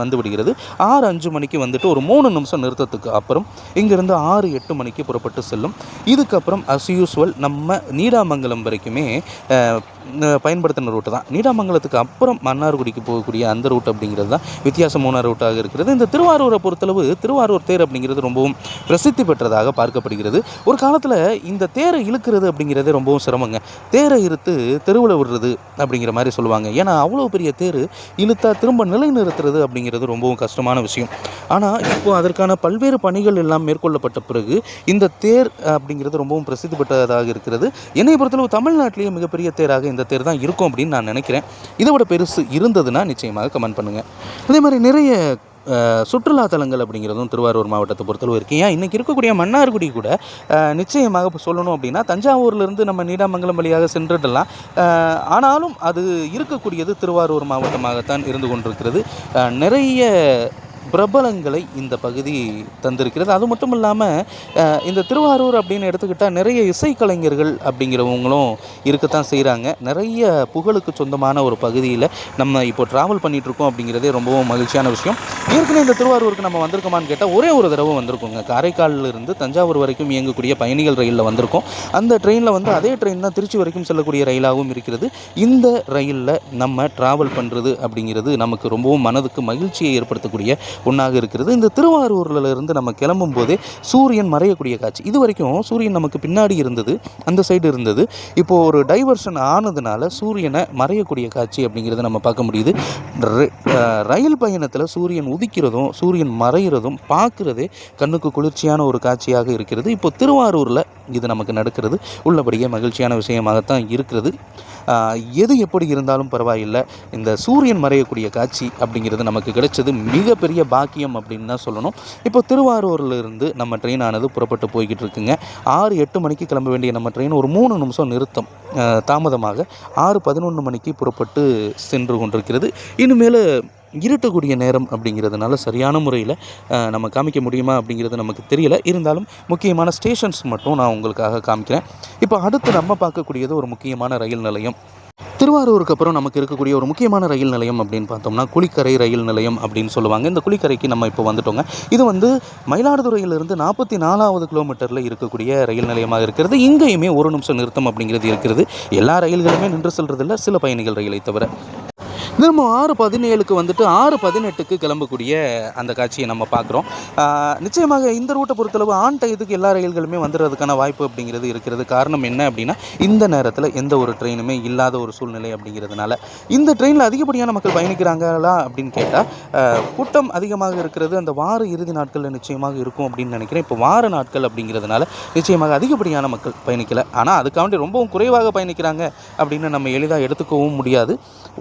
வந்து விடுகிறது. 6:05 மணிக்கு வந்துட்டு ஒரு 3 நிமிஷம் நிறுத்தத்துக்கு அப்புறம் இங்கேருந்து 6:08 8 மணிக்கு புறப்பட்டு செல்லும். இதுக்கப்புறம் அஸ் யூஸ்வல் நம்ம நீடாமங்கலம் வரைக்குமே பயன்படுத்தின ரூட்டு தான். நீடாமங்கலத்துக்கு அப்புறம் மன்னார்குடிக்கு போகக்கூடிய அந்த ரூட் அப்படிங்கிறது தான் வித்தியாசமான ரூட்டாக இருக்கிறது. இந்த திருவாரூரை பொறுத்தளவு திருவாரூர் தேர் அப்படிங்கிறது ரொம்பவும் பிரசித்தி பெற்றதாக பார்க்கப்படுகிறது. ஒரு காலத்தில் இந்த தேரை இழுக்கிறது அப்படிங்கிறதே ரொம்பவும் சிரமங்க. தேரை இழுத்து தெருவில் விடுறது அப்படிங்கிற மாதிரி சொல்லுவாங்க. ஏன்னா அவ்வளோ பெரிய தேர் இழுத்தா திரும்ப நிலைநிறுத்துறது அப்படிங்கிறது ரொம்பவும் கஷ்டமான விஷயம். ஆனால் இப்போ அதற்கான பல்வேறு பணிகள் எல்லாம் மேற்கொள்ளப்பட்ட பிறகு இந்த தேர் அப்படிங்கிறது ரொம்பவும் பிரசித்தி பெற்றதாக இருக்கிறது. என்னை பொறுத்தளவு தமிழ்நாட்டிலேயே மிகப்பெரிய தேராக இந்த தேர் தான் இருக்கும் அப்படின்னு நான் நினைக்கிறேன். இதை விட பெருசு இருந்ததுன்னா நிச்சயமாக கமெண்ட் பண்ணுங்கள். அதே மாதிரி நிறைய சுற்றுலா தலங்கள் அப்படிங்கிறதும் திருவாரூர் மாவட்டத்தை பொறுத்தளவு இருக்குது. ஏன் இன்றைக்கி இருக்கக்கூடிய மன்னார்குடி கூட நிச்சயமாக சொல்லணும் அப்படின்னா தஞ்சாவூர்லேருந்து நம்ம நீடாமங்கலம் வழியாக சென்றுடலாம். ஆனாலும் அது இருக்கக்கூடியது திருவாரூர் மாவட்டமாகத்தான் இருந்து கொண்டிருக்கிறது. நிறைய பிரபலங்களை இந்த பகுதி தந்திருக்கிறது. அது மட்டும் இல்லாமல் இந்த திருவாரூர் அப்படின்னு எடுத்துக்கிட்டால் நிறைய இசைக்கலைஞர்கள் அப்படிங்கிறவங்களும் இருக்கத்தான் செய்கிறாங்க. நிறைய புகழுக்கு சொந்தமான ஒரு பகுதியில் நம்ம இப்போ ட்ராவல் பண்ணிகிட்ருக்கோம் அப்படிங்கிறதே ரொம்பவும் மகிழ்ச்சியான விஷயம். ஏற்கனவே இந்த திருவாரூருக்கு நம்ம வந்திருக்கோமான்னு கேட்டால் ஒரே ஒரு தடவை வந்திருக்கோங்க. காரைக்காலிலிருந்து தஞ்சாவூர் வரைக்கும் இயங்கக்கூடிய பயணிகள் ரயிலில் வந்திருக்கோம். அந்த ட்ரெயினில் வந்து அதே ட்ரெயின் தான் திருச்சி வரைக்கும் செல்லக்கூடிய ரயிலாகவும் இருக்கிறது. இந்த ரயிலில் நம்ம ட்ராவல் பண்ணுறது அப்படிங்கிறது நமக்கு ரொம்பவும் மனதுக்கு மகிழ்ச்சியை ஏற்படுத்தக்கூடிய ஒன்றாக இருக்கிறது. இந்த திருவாரூரிலிருந்து நம்ம கிளம்பும் போதே சூரியன் மறையக்கூடிய காட்சி. இது வரைக்கும் சூரியன் நமக்கு பின்னாடி இருந்தது, அந்த சைடு இருந்தது. இப்போது ஒரு டைவர்ஷன் ஆனதுனால சூரியனை மறையக்கூடிய காட்சி அப்படிங்கிறத நம்ம பார்க்க முடியுது. ரயில் பயணத்தில் சூரியன் உதிக்கிறதும் சூரியன் மறைகிறதும் பார்க்குறதே கண்ணுக்கு குளிர்ச்சியான ஒரு காட்சியாக இருக்கிறது. இப்போ திருவாரூரில் இது நமக்கு நடக்கிறது உள்ளபடியே மகிழ்ச்சியான விஷயமாகத்தான் இருக்கிறது. எது எப்படி இருந்தாலும் பரவாயில்லை, இந்த சூரியன் மறையக்கூடிய காட்சி அப்படிங்கிறது நமக்கு கிடைச்சது மிகப்பெரிய பாக்கியம் அப்படின்னு தான் சொல்லணும். இப்போ திருவாரூரிலிருந்து நம்ம ட்ரெயின் ஆனது புறப்பட்டு போய்கிட்டு இருக்குங்க. 6-8 மணிக்கு கிளம்ப வேண்டிய நம்ம ட்ரெயின் ஒரு 3 நிமிஷம் நிறுத்தம் தாமதமாக 6:11 மணிக்கு புறப்பட்டு சென்று கொண்டிருக்கிறது. இனிமேல் இருட்டக்கூடிய நேரம் அப்படிங்கிறதுனால சரியான முறையில் நம்ம காமிக்க முடியுமா அப்படிங்கிறது நமக்கு தெரியல. இருந்தாலும் முக்கியமான ஸ்டேஷன்ஸ் மட்டும் நான் உங்களுக்காக காமிக்கிறேன். இப்போ அடுத்து நம்ம பார்க்கக்கூடியது ஒரு முக்கியமான ரயில் நிலையம். திருவாரூருக்கு அப்புறம் நமக்கு இருக்கக்கூடிய ஒரு முக்கியமான ரயில் நிலையம் அப்படின்னு பார்த்தோம்னா குளிக்கரை ரயில் நிலையம் அப்படின்னு சொல்லுவாங்க. இந்த குளிக்கரைக்கு நம்ம இப்போ வந்துட்டோங்க. இது வந்து மயிலாடுதுறையிலிருந்து 44வது கிலோமீட்டரில் இருக்கக்கூடிய ரயில் நிலையமாக இருக்கிறது. இங்கேயுமே 1 நிமிஷம் நிறுத்தம் அப்படிங்கிறது இருக்கிறது. எல்லா ரயில்களுமே நின்று செல்றதில்லை, சில பயணிகள் ரயிலை தவிர. நம்ம 6:17க்கு வந்துட்டு 6:18க்கு கிளம்பக்கூடிய அந்த காட்சியை நம்ம பார்க்குறோம். நிச்சயமாக இந்த ரூட்டை பொறுத்தளவு ஆன் டயத்துக்கு எல்லா ரயில்களுமே வந்துடுறதுக்கான வாய்ப்பு அப்படிங்கிறது இருக்கிறது. காரணம் என்ன அப்படின்னா இந்த நேரத்தில் எந்த ஒரு ட்ரெயினுமே இல்லாத ஒரு சூழ்நிலை அப்படிங்கிறதுனால. இந்த ட்ரெயினில் அதிகப்படியான மக்கள் பயணிக்கிறாங்களா அப்படின்னு கேட்டால் கூட்டம் அதிகமாக இருக்கிறது அந்த வார இறுதி நாட்களில் நிச்சயமாக இருக்கும் அப்படின்னு நினைக்கிறேன். இப்போ வார நாட்கள் அப்படிங்கிறதுனால நிச்சயமாக அதிகப்படியான மக்கள் பயணிக்கலை. ஆனால் அதுக்காண்டி ரொம்பவும் குறைவாக பயணிக்கிறாங்க அப்படின்னு நம்ம எளிதாக எடுத்துக்கவும் முடியாது.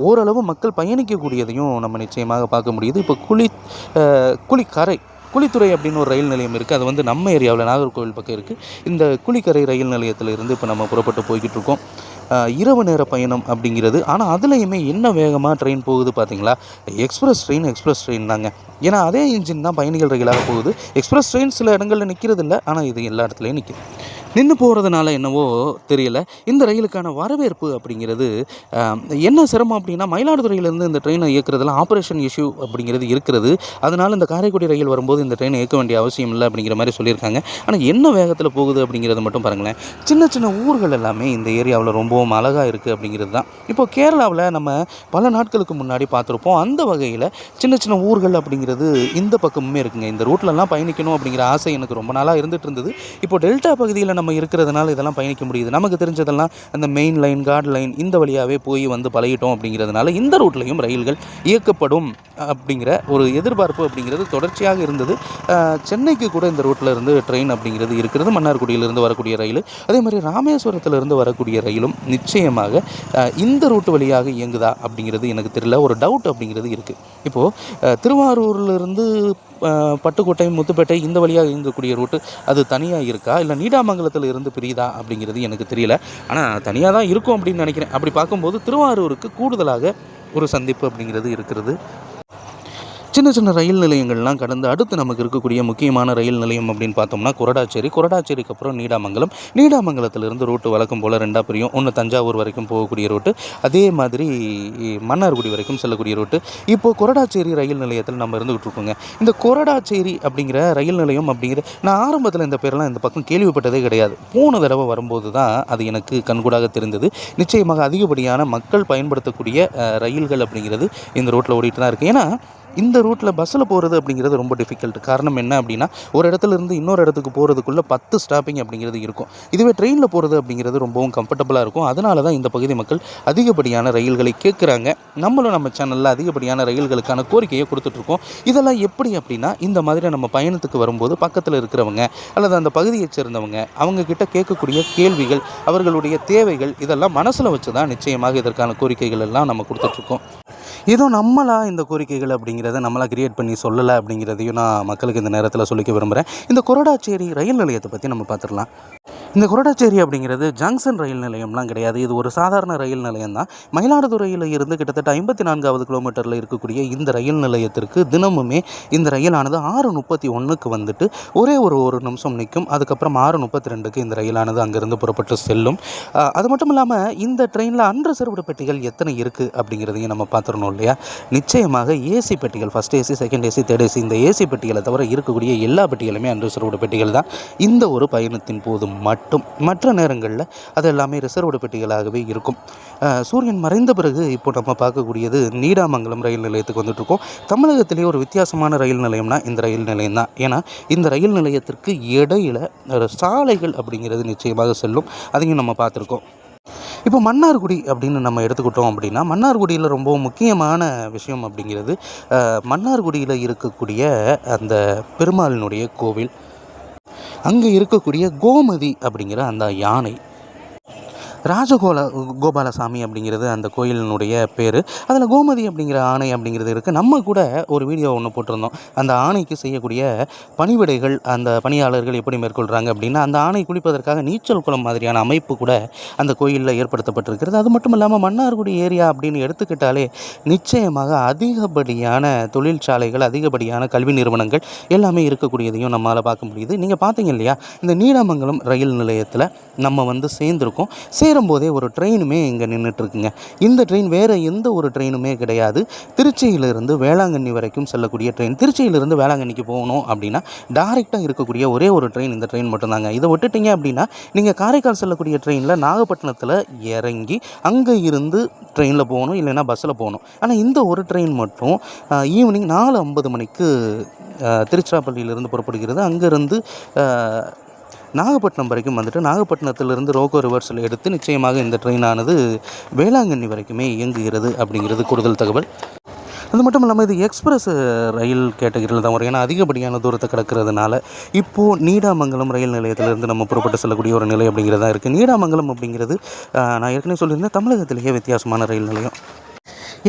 ஓரளவு மக்கள் பயணிக்கக்கூடியதையும் நம்ம நிச்சயமாக பார்க்க முடியுது. இப்போ குளித்துறை அப்படின்னு ஒரு ரயில் நிலையம் இருக்குது. அது வந்து நம்ம ஏரியாவில் நாகர்கோவில் பக்கம் இருக்குது. இந்த குளிக்கரை ரயில் நிலையத்தில் இருந்து இப்போ நம்ம புறப்பட்டு போய்கிட்டு இருக்கோம். இரவு நேர பயணம் அப்படிங்கிறது. ஆனால் அதுலேயுமே என்ன வேகமாக ட்ரெயின் போகுது பார்த்தீங்களா? எக்ஸ்பிரஸ் ட்ரெயின் தாங்க. ஏன்னா அதே இன்ஜின் தான் பயணிகள் ரயிலாக போகுது. எக்ஸ்பிரஸ் ட்ரெயின் சில இடங்களில் நிற்கிறது இல்லை, ஆனால் இது எல்லா இடத்துலையும் நிற்கிது. நின்று போகிறதுனால என்னவோ தெரியல, இந்த ரயிலுக்கான வரவேற்பு அப்படிங்கிறது என்ன சிரமம் அப்படின்னா மயிலாடுதுறையிலேருந்து இந்த ட்ரெயினை இயக்குறதுல ஆப்ரேஷன் இஷ்யூ அப்படிங்கிறது இருக்கிறது. அதனால் இந்த காரைக்குடி ரயில் வரும்போது இந்த ட்ரெயினை இயக்க வேண்டிய அவசியம் இல்லை அப்படிங்கிற மாதிரி சொல்லியிருக்காங்க. ஆனால் என்ன வேகத்தில் போகுது அப்படிங்கிறத மட்டும் பாருங்களேன். சின்ன சின்ன ஊர்கள் எல்லாமே இந்த ஏரியாவில் ரொம்பவும் அழகாக இருக்குது அப்படிங்கிறது தான். இப்போது கேரளாவில் நம்ம பல நாட்களுக்கு முன்னாடி பார்த்துருப்போம். அந்த வகையில் சின்ன சின்ன ஊர்கள் அப்படிங்கிறது இந்த பக்கமுமே இருக்குங்க. இந்த ரூட்லலாம் பயணிக்கணும் அப்படிங்கிற ஆசை எனக்கு ரொம்ப நாளாக இருந்துகிட்டு இருந்தது. இப்போ டெல்டா பகுதியில் நம்ம இருக்கிறதுனால இதெல்லாம் பயணிக்க முடியுது. நமக்கு தெரிஞ்சதெல்லாம் அந்த மெயின் லைன், கார்டு லைன் இந்த வழியாகவே போய் வந்து பழகிட்டோம் அப்படிங்கிறதுனால இந்த ரூட்லையும் ரயில்கள் இயக்கப்படும் அப்படிங்கிற ஒரு எதிர்பார்ப்பு அப்படிங்கிறது தொடர்ச்சியாக இருந்தது. சென்னைக்கு கூட இந்த ரூட்டில் இருந்து ட்ரெயின் அப்படிங்கிறது இருக்கிறது. மன்னார்குடியிலிருந்து வரக்கூடிய ரயில், அதே மாதிரி ராமேஸ்வரத்திலிருந்து வரக்கூடிய ரயிலும் நிச்சயமாக இந்த ரூட்டு வழியாக இயங்குதா அப்படிங்கிறது எனக்கு தெரியல. ஒரு டவுட் அப்படிங்கிறது இருக்குது. இப்போது திருவாரூரிலிருந்து பட்டுக்கோட்டை, முத்துப்பேட்டை இந்த வழியாக இயங்கக்கூடிய ரூட்டு அது தனியாக இருக்கா இல்லை நீடாமங்கலத்தில் இருந்து பிரியுதா அப்படிங்கிறது எனக்கு தெரியல. ஆனால் தனியாக தான் இருக்கும் அப்படின்னு நினைக்கிறேன். அப்படி பார்க்கும்போது திருவாரூருக்கு கூடுதலாக ஒரு சந்திப்பு அப்படிங்கிறது இருக்கிறது. சின்ன சின்ன ரயில் நிலையங்கள்லாம் கடந்து அடுத்து நமக்கு இருக்கக்கூடிய முக்கியமான ரயில் நிலையம் அப்படின்னு பார்த்தோம்னா கொரடாச்சேரி. கொரடாச்சேரிக்கு அப்புறம் நீடாமங்கலம். நீடாமங்கலத்திலிருந்து ரூட்டு வழக்கம் போல் 2ஆக பிரியும். ஒன்று தஞ்சாவூர் வரைக்கும் போகக்கூடிய ரூட்டு, அதே மாதிரி மன்னார்குடி வரைக்கும் செல்லக்கூடிய ரூட்டு. இப்போது கொரடாச்சேரி ரயில் நிலையத்தில் நம்ம இருந்துகிட்டு இருக்கோங்க. இந்த கொரடாச்சேரி அப்படிங்கிற ரயில் நிலையம் அப்படிங்கிற நான் ஆரம்பத்தில் இந்த பேரெல்லாம் இந்த பக்கம் கேள்விப்பட்டதே கிடையாது. போன தடவை வரும்போது தான் அது எனக்கு கண்கூடாக தெரிந்தது. நிச்சயமாக அதிகப்படியான மக்கள் பயன்படுத்தக்கூடிய ரயில்கள் அப்படிங்கிறது இந்த ரூட்டில் ஓடிட்டு தான் இருக்குது. ஏன்னா இந்த ரூட்டில் பஸ்ஸில் போகிறது அப்படிங்கிறது ரொம்ப டிஃபிகல்ட். காரணம் என்ன அப்படின்னா, ஒரு இடத்துலேருந்து இன்னொரு இடத்துக்கு போகிறதுக்குள்ளே 10 ஸ்டாப்பிங் அப்படிங்கிறது இருக்கும். இதுவே ட்ரெயினில் போகிறது அப்படிங்கிறது ரொம்பவும் கம்ஃபர்டபுளாக இருக்கும். அதனால தான் இந்த பகுதி மக்கள் அதிகப்படியான ரயில்களை கேட்குறாங்க. நம்மளும் நம்ம சேனலில் அதிகப்படியான ரயில்களுக்கான கோரிக்கையை கொடுத்துட்ருக்கோம். இதெல்லாம் எப்படி அப்படின்னா, இந்த மாதிரி நம்ம பயணத்துக்கு வரும்போது பக்கத்தில் இருக்கிறவங்க அல்லது அந்த பகுதியைச் சேர்ந்தவங்க அவங்கக்கிட்ட கேட்கக்கூடிய கேள்விகள், அவர்களுடைய தேவைகள், இதெல்லாம் மனசில் வச்சு தான் நிச்சயமாக இதற்கான கோரிக்கைகள் எல்லாம் நம்ம கொடுத்துட்ருக்கோம். ஏதோ நம்மளாக இந்த கோரிக்கைகள் அப்படிங்கிறத நம்மளாக கிரியேட் பண்ணி சொல்லலை அப்படிங்கிறதையும் நான் மக்களுக்கு இந்த நேரத்தில் சொல்லிக்க விரும்புகிறேன். இந்த கொரடாச்சேரி ரயில் நிலையத்தை பற்றி நம்ம பார்த்துடலாம். இந்த கொரடாச்சேரி அப்படிங்கிறது ஜங்ஷன் ரயில் நிலையம்லாம் கிடையாது. இது ஒரு சாதாரண ரயில் நிலையம் தான். மயிலாடுதுறையில் இருந்து கிட்டத்தட்ட 54வது கிலோமீட்டரில் இருக்கக்கூடிய இந்த ரயில் நிலையத்திற்கு தினமுமே இந்த ரயிலானது 6:31க்கு வந்துட்டு ஒரே ஒரு நிமிஷம் நிற்கும். அதுக்கப்புறம் 6:32க்கு இந்த ரயிலானது அங்கேருந்து புறப்பட்டு செல்லும். அது மட்டும் இல்லாமல் இந்த ட்ரெயினில் அன்ரிசர்வ்டு பெட்டிகள் எத்தனை இருக்குது அப்படிங்கிறதையும் நம்ம பார்த்துடணும் இல்லையா? நிச்சயமாக ஏசி பெட்டிகள், first AC, second AC, third AC, இந்த ஏசி பெட்டிகளை தவிர இருக்கக்கூடிய எல்லா பெட்டிகளுமே அன்ரிசர்வ்டு பெட்டிகள் தான். இந்த ஒரு பயணத்தின் போது மட்டும், மற்ற நேரங்களில் அது எல்லாமே ரிசர்வ்டு பெட்டிகளாகவே இருக்கும். சூரியன் மறைந்த பிறகு இப்போ நம்ம பார்க்கக்கூடியது நீடாமங்கலம் ரயில் நிலையத்துக்கு வந்துட்டுருக்கோம். தமிழகத்திலேயே ஒரு வித்தியாசமான ரயில் நிலையம்னா இந்த ரயில் நிலையம் தான். ஏன்னா இந்த ரயில் நிலையத்திற்கு இடையில் சாலைகள் அப்படிங்கிறது நிச்சயமாக செல்லும். அதையும் நம்ம பார்த்துருக்கோம். இப்போ மன்னார்குடி அப்படின்னு நம்ம எடுத்துக்கிட்டோம் அப்படின்னா, மன்னார்குடியில் ரொம்ப முக்கியமான விஷயம் அப்படிங்கிறது மன்னார்குடியில் இருக்கக்கூடிய அந்த பெருமாளினுடைய கோவில், அங்கே இருக்கக்கூடிய கோமதி அப்படிங்கிற அந்த யானை, கோபாலசாமி அப்படிங்கிறது அந்த கோயிலினுடைய பேர். அதில் கோமதி அப்படிங்கிற ஆணை அப்படிங்கிறது இருக்குது. நம்ம கூட ஒரு வீடியோ ஒன்று போட்டிருந்தோம். அந்த ஆணைக்கு செய்யக்கூடிய பணிவிடைகள் அந்த பணியாளர்கள் எப்படி மேற்கொள்கிறாங்க அப்படின்னா, அந்த ஆணை குளிப்பதற்காக நீச்சல் குளம் மாதிரியான அமைப்பு கூட அந்த கோயிலில் ஏற்படுத்தப்பட்டிருக்கிறது. அது மட்டும் இல்லாமல் மன்னார்குடி ஏரியா அப்படின்னு எடுத்துக்கிட்டாலே நிச்சயமாக அதிகப்படியான தொழிற்சாலைகள், அதிகப்படியான கல்வி நிறுவனங்கள் எல்லாமே இருக்கக்கூடியதையும் நம்மளால் பார்க்க முடியுது. நீங்கள் பார்த்தீங்க இல்லையா, இந்த நீடாமங்கலம் ரயில் நிலையத்தில் நம்ம சேர்ந்துருக்கோம். சேரும்போதே ஒரு ட்ரெயினுமே இங்கே நின்றுட்டுருக்குங்க. இந்த ட்ரெயின் வேறு எந்த ஒரு ட்ரெயினுமே கிடையாது. திருச்சியிலிருந்து வேளாங்கண்ணி வரைக்கும் செல்லக்கூடிய ட்ரெயின். திருச்சியிலிருந்து வேளாங்கண்ணிக்கு போகணும் அப்படின்னா டைரெக்டாக இருக்கக்கூடிய ஒரே ஒரு ட்ரெயின் இந்த ட்ரெயின் மட்டும்தாங்க. இதை விட்டுட்டிங்க அப்படின்னா நீங்கள் காரைக்கால் செல்லக்கூடிய ட்ரெயினில் நாகப்பட்டினத்தில் இறங்கி அங்கே இருந்து ட்ரெயினில் போகணும், இல்லைன்னா பஸ்ஸில் போகணும். ஆனால் இந்த ஒரு ட்ரெயின் மட்டும் ஈவினிங் 4:50 மணிக்கு திருச்சிராப்பள்ளியிலிருந்து புறப்படுகிறது. அங்கேருந்து நாகப்பட்டினம் வரைக்கும் வந்துட்டு நாகப்பட்டினத்திலிருந்து ரோகோ ரிவர்ஸில் எடுத்து நிச்சயமாக இந்த ட்ரெயினானது வேளாங்கண்ணி வரைக்குமே இயங்குகிறது அப்படிங்கிறது கூடுதல் தகவல். அது மட்டும் இல்லாமல் இது எக்ஸ்பிரஸ் ரயில் கேட்டகரியில் தான் வரும். ஏன்னா அதிகப்படியான தூரத்தை கிடக்கிறதுனால இப்போது நீடாமங்கலம் ரயில் நிலையத்திலிருந்து நம்ம புறப்பட்டு செல்லக்கூடிய ஒரு நிலை அப்படிங்கிறதா இருக்குது. நீடாமங்கலம் அப்படிங்கிறது நான் ஏற்கனவே சொல்லியிருந்தேன், தமிழகத்திலேயே வித்தியாசமான ரயில் நிலையம்.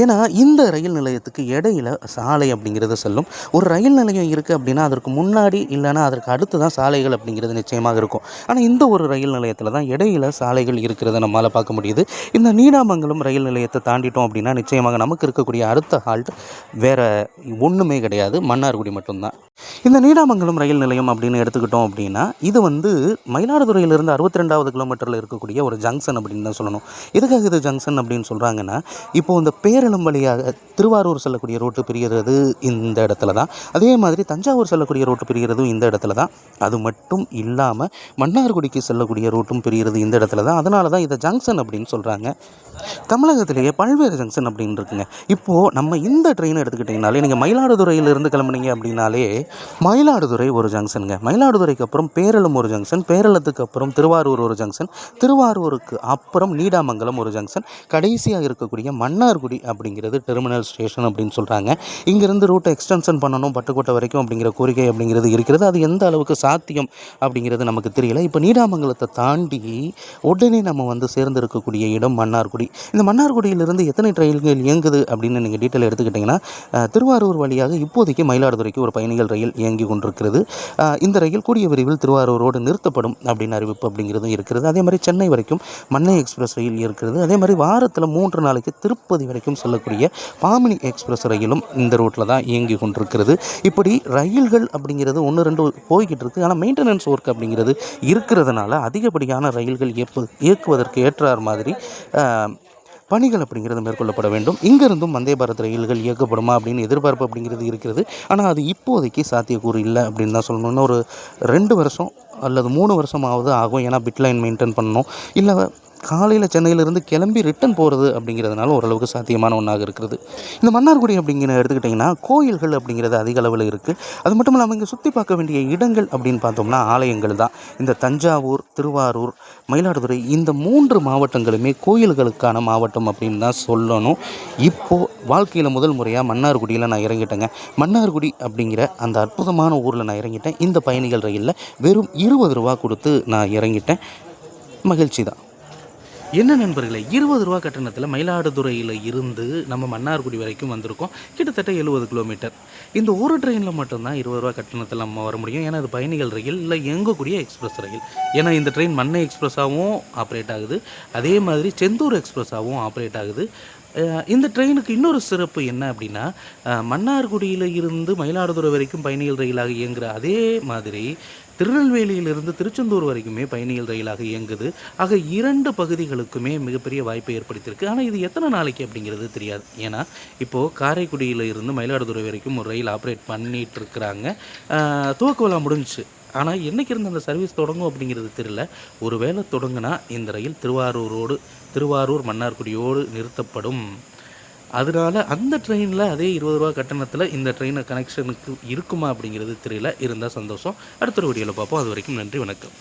ஏன்னா இந்த ரயில் நிலையத்துக்கு இடையில் சாலை அப்படிங்கிறது செல்லும். ஒரு ரயில் நிலையம் இருக்குது அப்படின்னா அதற்கு முன்னாடி இல்லைனா அதற்கு அடுத்து தான் சாலைகள் அப்படிங்கிறது நிச்சயமாக இருக்கும். ஆனால் இந்த ஒரு ரயில் நிலையத்தில் தான் இடையில் சாலைகள் இருக்கிறத நம்மளால் பார்க்க முடியுது. இந்த நீடாமங்கலம் ரயில் நிலையத்தை தாண்டிட்டோம் அப்படின்னா நிச்சயமாக நமக்கு இருக்கக்கூடிய அடுத்த ஹால்ட் வேறு ஒன்றுமே கிடையாது, மன்னார்குடி மட்டும்தான். இந்த நீடாமங்கலம் ரயில் நிலையம் அப்படின்னு எடுத்துக்கிட்டோம் அப்படின்னா இது மயிலாடுதுறையிலிருந்து 62வது கிலோமீட்டரில் இருக்கக்கூடிய ஒரு ஜங்ஷன் அப்படின்னு தான் சொல்லணும். எதுக்காக இது ஜங்ஷன் அப்படின்னு சொல்கிறாங்கன்னா, இப்போது இந்த பேரளம் வழியாக திருவாரூர் செல்லக்கூடிய ரோட்டு பிரிகிறது இந்த இடத்துல தான். அதே மாதிரி தஞ்சாவூர் செல்லக்கூடிய ரோட்டு பிரிகிறதும் இந்த இடத்துல தான். அது மட்டும் இல்லாமல் மன்னார்குடிக்கு செல்லக்கூடிய ரோட்டும் பிரிகிறது இந்த இடத்துல தான். அதனால தான் இதை ஜங்ஷன் அப்படின்னு சொல்கிறாங்க. தமிழகத்திலேயே பல்வேறு ஜங்ஷன் அப்படின்னு இருக்குங்க. இப்போது நம்ம இந்த ட்ரெயினை எடுத்துக்கிட்டிங்கனாலே, நீங்கள் மயிலாடுதுறையிலிருந்து கிளம்புனீங்க அப்படின்னாலே மயிலாடுதுறை ஒரு ஜங்ஷனுங்க. மயிலாடுதுறைக்கு அப்புறம் பேரளம் ஒரு ஜங்ஷன், பேரளத்துக்கு அப்புறம் திருவாரூர் ஒரு ஜங்ஷன், திருவாரூருக்கு அப்புறம் நீடாமங்கலம் ஒரு ஜங்ஷன், கடைசியாக இருக்கக்கூடிய மன்னார்குடி அப்படிங்கிறது டெர்மினல் ஸ்டேஷன் அப்படின்னு சொல்கிறாங்க. இங்கேருந்து ரூட்டை எக்ஸ்டென்ஷன் பண்ணணும் பட்டுக்கோட்டை வரைக்கும் அப்படிங்கிற கோரிக்கை அப்படிங்கிறது இருக்கிறது. அது எந்த அளவுக்கு சாத்தியம் அப்படிங்கிறது நமக்கு தெரியல. இப்போ நீடாமங்கலத்தை தாண்டி உடனே நம்ம சேர்ந்து இருக்கக்கூடிய இடம் மன்னார்குடி. இந்த மன்னார்குடியிலிருந்து எத்தனை ட்ரெயின்கள் இயங்குது அப்படின்னு நீங்கள் டீட்டெயில் எடுத்துக்கிட்டிங்கன்னா, திருவாரூர் வழியாக இப்போதைக்கு மயிலாடுதுறைக்கு ஒரு பயணிகள் ரயில் இயங்கி கொண்டிருக்கிறது. இந்த ரயில் கூடிய விரைவில் திருவாரூரோடு நிறுத்தப்படும் அப்படின்னு அறிவிப்பு அப்படிங்கிறதும் இருக்கிறது. அதே மாதிரி சென்னை வரைக்கும் மன்னை எக்ஸ்பிரஸ் ரயில் இருக்கிறது. அதே மாதிரி வாரத்தில் 3 நாளைக்கு திருப்பதி வரைக்கும் செல்லக்கூடிய பாமினி எக்ஸ்பிரஸ் ரயிலும் இந்த ரூட்டில் தான் இயங்கி கொண்டிருக்கிறது. இப்படி ரயில்கள் அப்படிங்கிறது 1-2 போய்கிட்டு இருக்குது. ஆனால் மெயின்டெனன்ஸ் ஒர்க் அப்படிங்கிறது இருக்கிறதுனால அதிகப்படியான ரயில்கள் இயக்குவதற்கு ஏற்றார் மாதிரி பணிகள் அப்படிங்கிறது மேற்கொள்ளப்பட வேண்டும். இங்கிருந்தும் வந்தே பாரத் ரயில்கள் இயக்கப்படுமா அப்படின்னு எதிர்பார்ப்பு அப்படிங்கிறது இருக்கிறது. ஆனால் அது இப்போதைக்கு சாத்தியக்கூறு இல்லை அப்படின்னு தான் சொல்லணும். இன்னும் ஒரு 2 வருஷம் அல்லது 3 வருஷமாவது ஆகும். ஏன்னா பிட்லைன் மெயின்டைன் பண்ணணும். இல்லை காலையில் சென்னையிலேருந்து கிளம்பி ரிட்டன் போகிறது அப்படிங்கிறதுனால ஓரளவுக்கு சாத்தியமான ஒன்றாக இருக்கிறது. இந்த மன்னார்குடி அப்படிங்கிற எடுத்துக்கிட்டிங்கன்னா கோயில்கள் அப்படிங்கிறது அதிக அளவில் இருக்குது. அது மட்டும் இல்லாமல் இங்கே சுற்றி பார்க்க வேண்டிய இடங்கள் அப்படின்னு பார்த்தோம்னா ஆலயங்கள் தான். இந்த தஞ்சாவூர், திருவாரூர், மயிலாடுதுறை இந்த 3 மாவட்டங்களுமே கோயில்களுக்கான மாவட்டம் அப்படின்னு தான் சொல்லணும். இப்போது வாழ்க்கையில் முதல் முறையாக மன்னார்குடியில் நான் இறங்கிட்டேங்க. மன்னார்குடி அப்படிங்கிற அந்த அற்புதமான ஊரில் நான் இறங்கிட்டேன். இந்த பயணிகள் ரயிலில் வெறும் 20 ரூபா கொடுத்து நான் இறங்கிட்டேன். மகிழ்ச்சி தான். என்ன நண்பர்களே, 20 ரூபா கட்டணத்தில் மயிலாடுதுறையில் இருந்து நம்ம மன்னார்குடி வரைக்கும் வந்திருக்கோம். கிட்டத்தட்ட 70 கிலோமீட்டர். இந்த ஒரு ட்ரெயினில் மட்டும்தான் 20 ரூபா கட்டணத்தில் நம்ம வர முடியும். ஏன்னா அது பயணிகள் ரயில் இல்லை இயங்கக்கூடிய எக்ஸ்பிரஸ் ரயில். ஏன்னா இந்த ட்ரெயின் மன்னை எக்ஸ்பிரஸாகவும் ஆப்ரேட் ஆகுது, அதே மாதிரி செந்தூர் எக்ஸ்பிரஸாகவும் ஆப்ரேட் ஆகுது. இந்த ட்ரெயினுக்கு இன்னொரு சிறப்பு என்ன அப்படின்னா, மன்னார்குடியில் இருந்து மயிலாடுதுறை வரைக்கும் பயணிகள் ரயிலாக இயங்குகிற அதே மாதிரி திருநெல்வேலியிலிருந்து திருச்செந்தூர் வரைக்குமே பயணிகள் ரயிலாக இயங்குது. ஆக 2 பகுதிகளுக்குமே மிகப்பெரிய வாய்ப்பை ஏற்படுத்தியிருக்கு. ஆனால் இது எத்தனை நாளைக்கு அப்படிங்கிறது தெரியாது. ஏன்னா இப்போது காரைக்குடியில் இருந்து மயிலாடுதுறை வரைக்கும் ஒரு ரயில் ஆப்ரேட் பண்ணிகிட்டு இருக்கிறாங்க. துவக்க விழா முடிஞ்சிச்சு. ஆனால் என்றைக்கு இருந்து அந்த சர்வீஸ் தொடங்கும் அப்படிங்கிறது தெரியல. ஒரு வேளை தொடங்குனா இந்த ரயில் திருவாரூர் மன்னார்குடியோடு நிறுத்தப்படும். அதனால அந்த ட்ரெயினில் அதே 20 ரூபா கட்டணத்தில் இந்த ட்ரெயினை கனெக்ஷனுக்கு இருக்குமா அப்படிங்கிறது தெரியல. இருந்தால் சந்தோஷம். அடுத்த ஒரு வீடியோவில் பார்ப்போம். அது வரைக்கும் நன்றி, வணக்கம்.